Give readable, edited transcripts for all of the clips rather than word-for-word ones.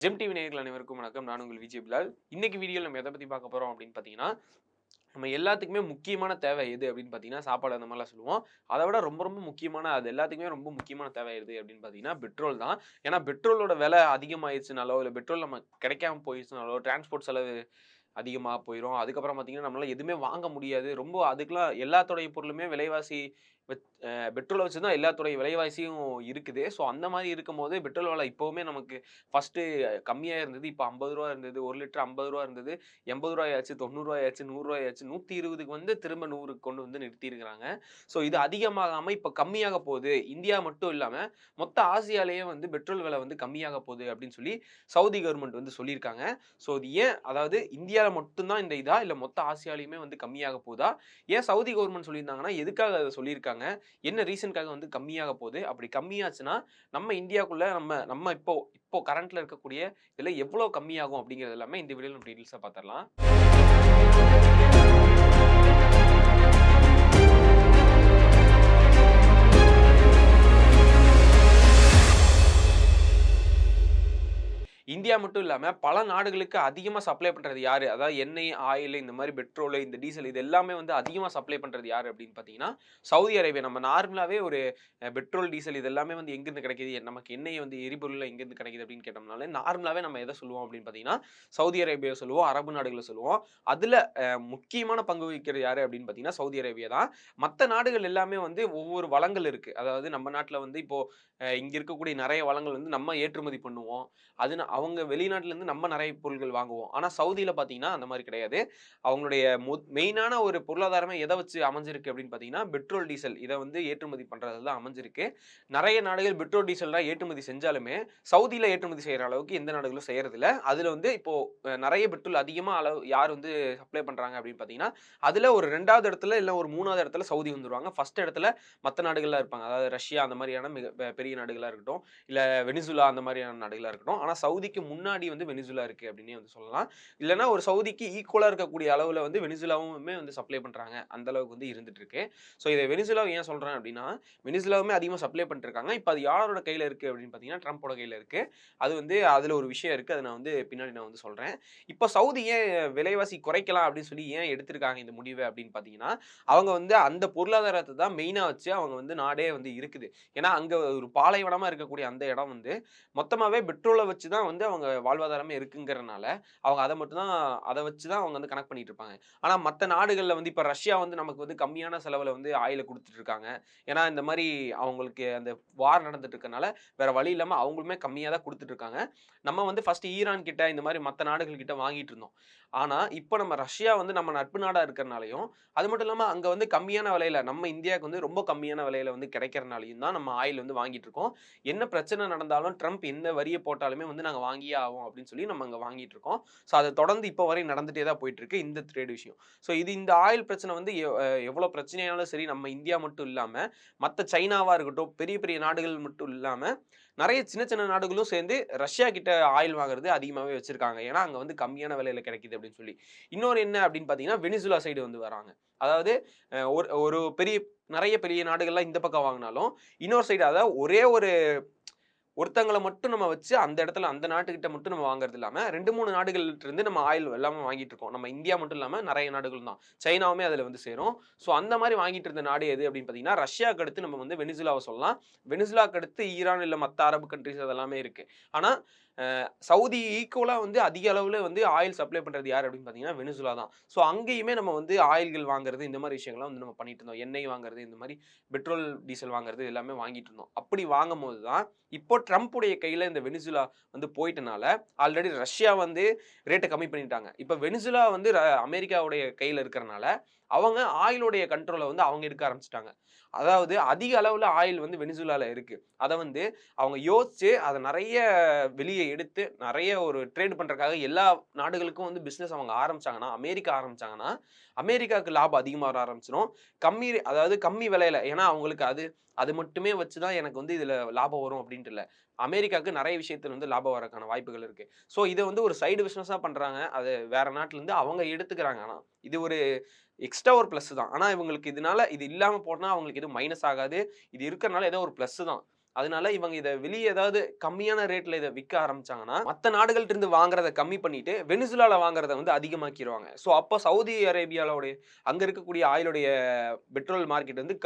GeM TV நேயர்கள் அனைவருக்கும் வணக்கம். நான் உங்கள் விஜய் பிலால். இன்னைக்கு வீடியோல நம்ம எத பத்தி பார்க்க போறோம் அப்படின்னு பார்த்தீங்கன்னா, நம்ம எல்லாத்துக்குமே முக்கியமான தேவை எது அப்படின்னு பார்த்தீங்கன்னா, சாப்பாடு அந்த மாரிலாம் சொல்லுவோம். அத விட ரொம்ப ரொம்ப முக்கியமான அது எல்லாத்துக்குமே ரொம்ப முக்கியமான தேவை எது அப்படின்னு பார்த்தீங்கன்னா, பெட்ரோல் தான். ஏன்னா பெட்ரோலோட விலை அதிகமாயிருச்சுனாலோ, இல்ல பெட்ரோல் நம்ம கிடைக்காம போயிருச்சுனாலோ, டிரான்ஸ்போர்ட் செலவு அதிகமா போயிரும். அதுக்கப்புறம் பார்த்தீங்கன்னா, நம்மளால எதுவுமே வாங்க முடியாது. ரொம்ப அதுக்கெல்லாம் எல்லாத்தோடைய பொருளுமே விலைவாசி வச் பெட்ரோல வச்சு தான் எல்லாத்துடைய விலைவாசியும் இருக்குது. ஸோ அந்த மாரி இருக்கும்போது பெட்ரோல் விலை இப்பவுமே நமக்கு ஃபர்ஸ்ட்டு கம்மியா இருந்தது. இப்ப ரூ. 50 இருந்தது. 1 லிட்டர் ரூ. 50 இருந்தது. ரூ. 80 ஆச்சு, ரூ. 90 ஆச்சு, ரூ. 100 ஆச்சு. 120க்கு வந்து திரும்ப 100க்கு கொண்டு வந்து நிறுத்தியிருக்கிறாங்க. ஸோ இது அதிகமாகாம இப்ப கம்மியாக போகுது. இந்தியா மட்டும் இல்லாம மொத்த ஆசியாலயே வந்து பெட்ரோல் விலை வந்து கம்மியாக போகுது அப்படின்னு சொல்லி சவுதி கவர்மெண்ட் வந்து சொல்லியிருக்காங்க. ஸோ இது ஏன் அதாவது இந்தியால மட்டும் தான் இந்த இதா? இல்ல மொத்த ஆசியாலயுமே வந்து கம்மியாக போதா? ஏன் சவுதி கவர்மெண்ட் சொல்லியிருந்தாங்கன்னா, எதுக்காக அத சொல்லியிருக்காங்க? என்ன ரீசன்க்காக வந்து கம்மியாக போகுது? அப்படி கம்மியாச்சுன்னா, நம்ம இந்தியாக்குள்ள நம்ம நம்ம இப்போ இப்போ கரண்ட்ல இருக்கக்கூடிய இதுல எவ்வளோ கம்மியாகும் அப்படிங்கிறது எல்லாமே இந்த வீடியோல நம்ம டீடெயில்ஸா பார்த்துரலாம். இந்தியா மட்டும் இல்லாம பல நாடுகளுக்கு அதிகமா சப்ளை பண்றது யாரு? அதாவது எண்ணெய், ஆயில் இந்த மாரி பெட்ரோலு, இந்த டீசல் இது எல்லாமே வந்து அதிகமா சப்ளை பண்றது யாரு அப்படின்னு பார்த்தீங்கன்னா, சவுதி அரேபியா. நம்ம நார்மலாவே ஒரு பெட்ரோல், டீசல் இது எல்லாமே வந்து எங்கிருந்து கிடைக்குது? நமக்கு எண்ணெய் வந்து எரிபொருள்ல எங்கிருந்து கிடைக்குது அப்படின்னு கேட்டோம்னாலே, நார்மலாவே நம்ம எத சொல்லுவோம் அப்படின்னு பார்த்தீங்கன்னா, சவுதி அரேபியா சொல்லுவோம், அரபு நாடுகள சொல்லுவோம். அதுல முக்கியமான பங்கு வகிக்கிறது யாரு அப்படின்னு பார்த்தீங்கன்னா, சவுதி அரேபியா தான். மத்த நாடுகள் எல்லாமே வந்து ஒவ்வொரு வளங்கள் இருக்கு. அதாவது நம்ம நாட்டுல வந்து இப்போ இங்க இருக்கக்கூடிய நெறைய வளங்கள் வந்து நம்ம ஏற்றுமதி பண்ணுவோம். அவங்க வெளிநாட்டுலேருந்து நம்ம நெறைய பொருட்கள் வாங்குவோம். ஆனா சவுதியில பார்த்தீங்கன்னா, அந்த மாரி கிடையாது. அவங்களுடைய மெயினான ஒரு பொருளாதாரமே எத வச்சு அமைஞ்சிருக்கு அப்படின்னு பார்த்தீங்கன்னா, பெட்ரோல், டீசல் இத வந்து ஏற்றுமதி பண்றதுல தான் அமைஞ்சிருக்கு. நெறைய நாடுகள் பெட்ரோல், டீசல்லாம் ஏற்றுமதி செஞ்சாலுமே, சவுதியில ஏற்றுமதி செய்ற அளவுக்கு எந்த நாடுகளும் செய்றதில்ல. அதுல வந்து இப்போ நெறைய பெட்ரோல் அதிகமா அளவு யார் வந்து சப்ளை பண்றாங்க அப்படின்னு பார்த்தீங்கன்னா, அதுல ஒரு 2வது இடத்துல இல்ல ஒரு 3வது இடத்துல சவுதி வந்துருவாங்க. ஃபர்ஸ்ட் இடத்துல மத்த நாடுகள்லாம் இருப்பாங்க. அதாவது ரஷ்யா அந்த மாரியான மிக பெரிய நாடுகளா இருக்கட்டும், இல்ல வெனிசுலா அந்த மாரியான நாடுகளா இருக்கட்டும். ஆனா சவுதிக்கு முன்னாடி வந்து வெனிசுலா இருக்கு அப்டின்னே வந்து சொல்லலாம். இல்லன்னா ஒரு சவுதிக்கு ஈக்குவலா இருக்கக்கூடிய அளவுல வந்து வெனிசுலாவுமே வந்து சப்ளை பண்றாங்க. அந்த அளவுக்கு வந்து இருந்துட்டு இருக்கு. ஸோ இத வெனிசுலாவ ஏன் சொல்றேன் அப்டின்னா, வெனிசுலாவுமே அதிகமா சப்ளை பண்ணிட்டு இருக்காங்க. இப்ப அது யாரோட கையில இருக்கு அப்டின்னு பார்த்தீங்கன்னா, ட்ரம்போட கையில இருக்கு. அது வந்து அதுல ஒரு விஷயம் இருக்கு. அத நான் வந்து பின்னாடி நான் வந்து சொல்றேன். இப்ப சவுதி ஏன் விலைவாசி குறைக்கலாம் அப்டின்னு சொல்லி ஏன் எடுத்திருக்காங்க இந்த முடிவ அப்டின்னு பார்த்தீங்கன்னா, அவங்க வந்து அந்த பொருளாதாரத்த தான் மெயினா வச்சு அவங்க வந்து நாடே வந்து இருக்குது. ஏன்னா, அங்க ஒரு பாலைவனமா இருக்கக்கூடிய அந்த இடம் வந்து மொத்தமாவே பெட்ரோல வச்சு தான் வந்து அவங்க வாழ்வாதாரமே இருக்குங்கிறனால, அவங்க அத வச்சு தான் அவங்க வந்து கணக்கு பண்ணிட்டு இருப்பாங்க. ஆனா மத்த நாடுகள்ல வந்து இப்ப ரஷ்யா வந்து நமக்கு வந்து கம்மியான செலவுல வந்து ஆயில குடுத்துட்டு இருக்காங்க. ஏன்னா இந்த மாரி அவங்களுக்கு அந்த வார் நடந்துட்டு இருக்கனால, வேற வழி இல்லாம அவங்களுமே கம்மியா தான் குடுத்துட்டு இருக்காங்க. நம்ம வந்து ஃபர்ஸ்ட் ஈரான் கிட்ட இந்த மாரி மத்த நாடுகள் கிட்ட வாங்கிட்டு இருந்தோம். ஆனா, இப்ப நம்ம ரஷ்யா வந்து நம்ம நட்பு நாடா இருக்கிறனாலயும், அது மட்டும் இல்லாம அங்க வந்து கம்மியான விலையில நம்ம இந்தியாவுக்கு வந்து ரொம்ப கம்மியான விலையில வந்து கிடைக்கிறனாலயும் தான் நம்ம ஆயில் வந்து வாங்கிட்டு இருக்கோம். என்ன பிரச்சனை நடந்தாலும் ட்ரம்ப் எந்த வரிய போட்டாலுமே வந்து நாங்க வாங்கியே ஆவோம் அப்படின்னு சொல்லி நம்ம அங்க வாங்கிட்டு இருக்கோம். ஸோ அது தொடர்ந்து இப்போ வரை நடந்துட்டே தான் போயிட்டு இருக்கு இந்த ட்ரேட் விஷயம். ஸோ இந்த ஆயில் பிரச்சனை வந்து எவ்வளோ பிரச்சனையானாலும் சரி நம்ம இந்தியா மட்டும் இல்லாம, மத்த சைனாவா இருக்கட்டும், பெரிய பெரிய நாடுகள் மட்டும் இல்லாம, நெறைய சின்ன சின்ன நாடுகளும் சேர்ந்து ரஷ்யா கிட்ட ஆயில் வாங்குறது அதிகமாவே வச்சிருக்காங்க. ஏன்னா, அங்க வந்து கம்மியான விலையில கிடைக்குது அப்படின்னு சொல்லி. இன்னொரு என்ன அப்படின்னு பார்த்தீங்கன்னா, வெனிசுலா சைடு வந்து வராங்க. அதாவது ஒரு ஒரு பெரிய நெறைய பெரிய நாடுகள்லாம் இந்த பக்கம் வாங்குனாலும், இன்னொரு சைடு அதாவது ஒரே ஒரு ஒருத்தங்கள மட்டும் நம்ம வச்சு அந்த இடத்துல அந்த நாட்டுக்கிட்ட மட்டும் நம்ம வாங்குறது இல்லாம 2, 3 நாடுகள்ட்ட இருந்து நம்ம ஆயில் எல்லாமே வாங்கிட்டு இருக்கோம். நம்ம இந்தியா மட்டும் இல்லாம நெறைய நாடுகள் தான். சைனாவுமே அதுல வந்து சேரும். ஸோ அந்த மாரி வாங்கிட்டு இருந்த நாடு எது அப்படின்னு பார்த்தீங்கன்னா, ரஷ்யாக்கு அடுத்து நம்ம வந்து வெனிசுலாவ சொல்லலாம். வெனிசுலாக்கு அடுத்து ஈரான் இல்ல மத்த அரபு கண்ட்ரீஸ் அதெல்லாமே இருக்கு. ஆனா, சவுதி ஈக்குவலா வந்து அதிக அளவுல வந்து ஆயில் சப்ளை பண்றது யாரு அப்படின்னு பார்த்தீங்கன்னா, வெனிசுலா தான். ஸோ அங்கேயுமே நம்ம வந்து ஆயில்கள் வாங்குறது இந்த மாரி விஷயங்கள்லாம் வந்து நம்ம பண்ணிட்டு இருந்தோம். எண்ணெய் வாங்குறது இந்த மாரி பெட்ரோல், டீசல் வாங்குறது எல்லாமே வாங்கிட்டு இருந்தோம். அப்படி வாங்கும்போது தான் இப்போ ட்ரம்புடைய கையில இந்த வெனிசுலா வந்து போயிட்டனால, ஆல்ரெடி ரஷ்யா வந்து ரேட்ட கம்மி பண்ணிட்டாங்க. இப்ப வெனிசுலா வந்து அமெரிக்காவுடைய கையில இருக்கிறனால, அவங்க ஆயிலுடைய கண்ட்ரோல வந்து அவங்க எடுக்க ஆரம்பிச்சுட்டாங்க. அதாவது அதிக அளவுல ஆயில் வந்து வெனிசுலால இருக்கு. அத வந்து அவங்க யோசிச்சு அத நெறைய வெளிய எடுத்து நெறைய ஒரு ட்ரேட் பண்றதுக்காக எல்லா நாடுகளுக்கும் வந்து பிசினஸ் அவங்க ஆரம்பிச்சாங்கன்னா, அமெரிக்கா ஆரம்பிச்சாங்கன்னா, அமெரிக்காவுக்கு லாபம் அதிகமா வர ஆரம்பிச்சுரும். அதாவது கம்மி விலையில ஏன்னா அவங்களுக்கு அது அது மட்டுமே வச்சு தான் எனக்கு வந்து இதுல லாபம் வரும் அப்டின்ட்டு இல்ல. அமெரிக்காவுக்கு நெறைய விஷயத்துல வந்து லாபம் வரக்கான வாய்ப்புகள் இருக்கு. ஸோ இத வந்து ஒரு சைடு பிசினஸா பண்றாங்க. அது வேற நாட்டுலருந்து அவங்க எடுத்துக்கிறாங்க ஆனா. இது ஒரு எக்ஸ்ட்ரா ஒரு பிளஸ் தான். ஆனா இவங்களுக்கு இதனால இது இல்லாம போனா அவங்களுக்கு எதுவும் மைனஸ் ஆகாது. இது இருக்கறனால ஏதோ ஒரு பிளஸ் தான். அதனால இவங்க இத வெளிய ஏதாவது கம்மியான ரேட்ல இத விக்க ஆரம்பிச்சாங்கன்னா, மத்த நாடுகள்ட்ட இருந்து வாங்குறத கம்மி பண்ணிட்டு, வெனிசுலால வாங்குறத வந்து அதிகமாக்கிருவாங்க. ஸோ அப்ப சவுதி அரேபியாலோடைய அங்க இருக்கக்கூடிய ஆயிலுடைய பெட்ரோல் மார்க்கெட் வந்து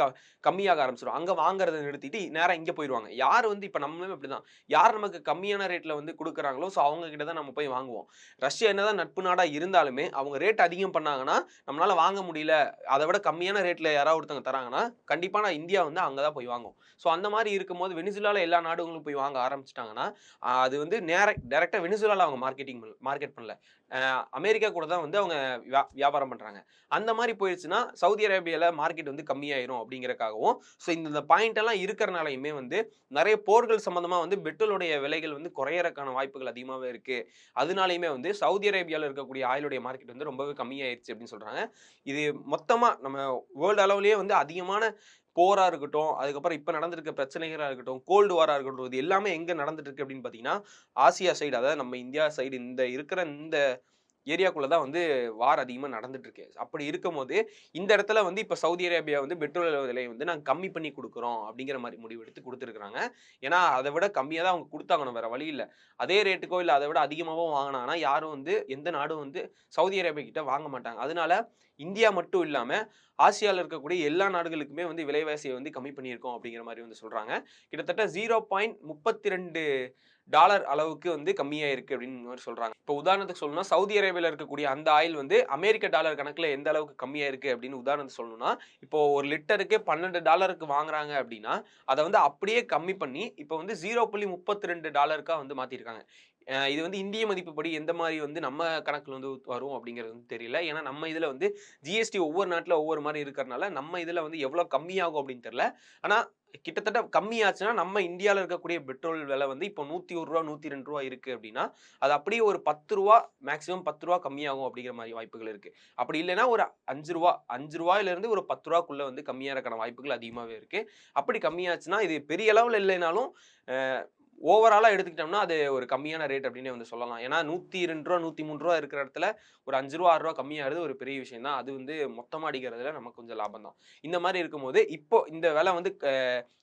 கம்மியாக ஆரம்பிச்சுரும். அங்க வாங்குறத நிறுத்திட்டு நேரா இங்க போயிருவாங்க. யார் வந்து இப்ப நம்மளுமே அப்படிதான். யார் நமக்கு கம்மியான ரேட்ல வந்து குடுக்குறாங்களோ, ஸோ அவங்க கிட்ட தான் நம்ம போய் வாங்குவோம். ரஷ்யா என்னதான் நட்பு நாடா இருந்தாலுமே, அவங்க ரேட் அதிகம் பண்ணாங்கன்னா, நம்மளால வாங்க முடியல. அத விட கம்மியான ரேட்ல யாராவது ஒருத்தவங்க தராங்கன்னா, கண்டிப்பா நான் இந்தியா வந்து அங்க தான் போய் வாங்குவோம். ஸோ அந்த மாரி இருக்கும்போது வெனிசுலால எல்லா நாடுகளும் போய் வாங்க ஆரம்பிச்சுட்டாங்கன்னா, அது வந்து டைரக்ட்டா வெனிசுலால அவங்க மார்க்கெட் பண்ணல. அமெரிக்கா கூட தான் வந்து அவங்க வியாபாரம் பண்றாங்க. அந்த மாரி போயிருச்சுன்னா, சவுதி அரேபியால மார்க்கெட் வந்து கம்மியாயிரும் அப்படிங்கிறதுக்காகவும், ஸோ இந்த பாயிண்ட் எல்லாம் இருக்கிறனாலயுமே வந்து நெறைய போர்கள் சம்பந்தமா வந்து பெட்ரோலுடைய விலைகள் வந்து குறையறக்கான வாய்ப்புகள் அதிகமாவே இருக்கு. அதனாலயுமே வந்து சவுதி அரேபியால இருக்கக்கூடிய ஆயிலுடைய மார்க்கெட் வந்து ரொம்பவே கம்மியாயிருச்சு அப்படின்னு சொல்றாங்க. இது மொத்தமா நம்ம வேர்ல்டு அளவிலேயே வந்து அதிகமான போரா இருக்கட்டும், அதுக்கப்புறம் இப்ப நடந்திருக்க பிரச்சனைகளா இருக்கட்டும், கோல்டு வாரா இருக்கட்டும், இது எல்லாமே எங்க நடந்துட்டு இருக்கு அப்படின்னு பார்த்தீங்கன்னா, ஆசியா சைடு அதாவது நம்ம இந்தியா சைடு இந்த இருக்கிற இந்த ஏரியாக்குள்ள தான் வந்து வார் அதிகமா நடந்துட்டு இருக்கு. அப்படி இருக்கும்போது, இந்த இடத்துல வந்து இப்ப சவுதி அரேபியா வந்து பெட்ரோல் விலைய வந்து நாங்க கம்மி பண்ணி குடுக்குறோம் அப்படிங்கிற மாரி முடிவெடுத்து குடுத்துருக்காங்க. ஏன்னா, அத விட கம்மியா தான் அவங்க குடுத்தாகணும். வேற வழி இல்ல. அதே ரேட்டுக்கோ இல்ல அத விட அதிகமாவோ வாங்குனாங்கன்னா, யாரும் வந்து எந்த நாடும் வந்து சவுதி அரேபியா கிட்ட வாங்க மாட்டாங்க. அதனால இந்தியா மட்டும் இல்லாம, ஆசியால இருக்கக்கூடிய எல்லா நாடுகளுக்குமே வந்து விலைவாசிய வந்து கம்மி பண்ணியிருக்கோம் அப்படிங்கிற மாரி வந்து சொல்றாங்க. கிட்டத்தட்ட 0.32 டாலர் அளவுக்கு வந்து கம்மியாயிருக்கு அப்படின்னு மாரி சொல்றாங்க. இப்போ உதாரணத்துக்கு சொல்லணும்னா, சவுதி அரேபியால இருக்கக்கூடிய அந்த ஆயில் வந்து அமெரிக்க டாலர் கணக்குல எந்த அளவுக்கு கம்மியாயிருக்கு அப்படின்னு உதாரணத்துக்கு சொல்லணும்னா, இப்போ 1 லிட்டருக்கு $12 வாங்குறாங்க அப்படின்னா, அத வந்து அப்படியே கம்மி பண்ணி, இப்போ வந்து 0.32 டாலருக்கா வந்து மாத்திருக்காங்க. இது வந்து இந்திய மதிப்புப்படி எந்த மாரி வந்து நம்ம கணக்குல வந்து வரும் அப்படிங்கிறது வந்து தெரியல. ஏன்னா நம்ம இதுல வந்து ஜிஎஸ்டி ஒவ்வொரு நாட்டுல ஒவ்வொரு மாரி இருக்கிறனால, நம்ம இதுல வந்து எவ்வளோ கம்மியாகும் அப்படின்னு தெரியல. ஆனா கிட்டத்தட்ட கம்மியாச்சுன்னா, நம்ம இந்தியால இருக்கக்கூடிய பெட்ரோல் விலை வந்து இப்போ ரூ. 101 ரூ. 102 இருக்கு அப்படின்னா, அது அப்படியே ஒரு ரூ. 10 மேக்ஸிமம் ரூ. 10 கம்மியாகும் அப்படிங்கிற மாரி வாய்ப்புகள் இருக்கு. அப்படி இல்லன்னா ஒரு ரூ. 5 ரூ. 5லிருந்து ஒரு ரூ. 10க்குள்ள வந்து கம்மியாறக்கான வாய்ப்புகள் அதிகமாவே இருக்கு. அப்படி கம்மியாச்சுன்னா, இது பெரிய அளவுல இல்லைனாலும், அ ஓவராலா எடுத்துக்கிட்டோம்னா, அது ஒரு கம்மியான ரேட் அப்டின்னே வந்து சொல்லலாம். ஏன்னா ரூ. 102 ரூ. 103 இருக்கிற இடத்துல ஒரு ரூ. 5 ரூ. 6 கம்மியாகுறது ஒரு பெரிய விஷயம் தான். அது வந்து மொத்தமா அடிக்கிறதுல நமக்கு கொஞ்சம் லாபம் தான். இந்த மாரி இருக்கும்போது, இப்போ இந்த விலை வந்து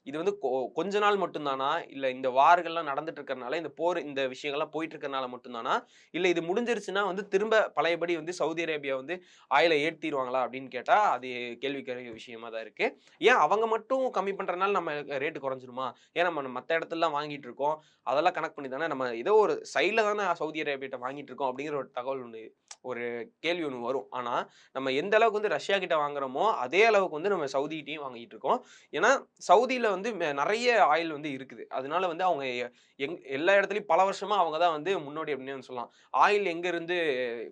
இது வந்து கொஞ்ச நாள் மட்டும் தானா? இல்ல இந்த வார்கள்லாம் நடந்துட்டு இருக்கிறனால, இந்த போர் இந்த விஷயங்கள்லாம் போயிட்டு இருக்கிறனால மட்டும் தானா? இல்ல இது முடிஞ்சிருச்சுன்னா வந்து திரும்ப பழையபடி வந்து சவுதி அரேபியா வந்து ஆயில ஏத்திருவாங்களா? அப்டின்னு கேட்டா, அது கேள்விக்குரிய விஷயமா தான் இருக்கு. ஏன் அவங்க மட்டும் கம்மி பண்றனால நம்ம ரேட் குறைஞ்சிருமா? ஏன் நம்ம மத்த இடத்துலலாம் வாங்கிட்டு இருக்கோம். அதெல்லாம் கணக்கு பண்ணி தானே நம்ம ஏதோ ஒரு சைடுல தானே சவுதி அரேபியாட்ட வாங்கிட்டு இருக்கோம் அப்படிங்கிற ஒரு தகவல் ஒண்ணு ஒரு கேள்வி ஒண்ணு வரும். ஆனா, நம்ம எந்த அளவுக்கு வந்து ரஷ்யா கிட்ட வாங்குறோமோ, அதே அளவுக்கு வந்து நம்ம சவுதிட்டயும் வாங்கிட்டு இருக்கோம். ஏன்னா, சவுதியில வந்து நெறைய ஆயில் வந்து இருக்குது. அதனால வந்து அவங்க எல்லா இடத்துலயும் பல வருஷமா அவங்க தான் வந்து முன்னோடி அப்படின்னு வந்து சொல்லலாம். ஆயில் எங்க இருந்து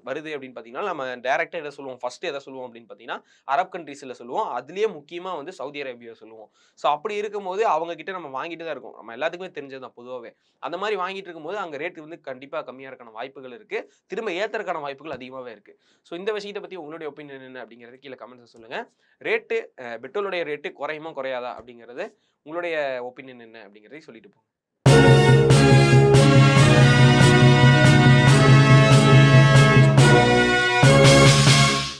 வருது அப்படின்னு பார்த்தீங்கன்னா, நம்ம டைரக்ட்டா எத சொல்லுவோம், ஃபர்ஸ்ட் எத சொல்லுவோம் அப்படின்னு பார்த்தீங்கன்னா, அரப் கண்ட்ரீஸ்ல சொல்லுவோம். அதிலேயே முக்கியமா வந்து சவுதி அரேபியா சொல்லுவோம். ஸோ அப்படி இருக்கும்போது அவங்க கிட்ட நம்ம வாங்கிட்டு தான் இருக்கோம். நம்ம எல்லாத்துக்குமே தெரிஞ்சது தான் பொதுவாவே. அந்த மாரி வாங்கிட்டு இருக்கும்போது அங்க ரேட் வந்து கண்டிப்பா கம்மியா இருக்கான வாய்ப்புகள் இருக்கு. திரும்ப ஏத்தறக்கான வாய்ப்புகள் அதிகமாவே இருக்கு. ஸோ இந்த விஷயத்த பத்தி உங்களுடைய ஒப்பீனியன் என்ன அப்படிங்கிறத கீழ கமெண்ட்ஸ்ல சொல்லுங்க. பெட்ரோலுடைய ரேட்டு குறையுமா? குறையாதா? அப்படிங்கிறது உங்களுடைய ஒப்பீனியன் என்ன அப்படிங்கிறதையும் சொல்லிட்டு போங்க.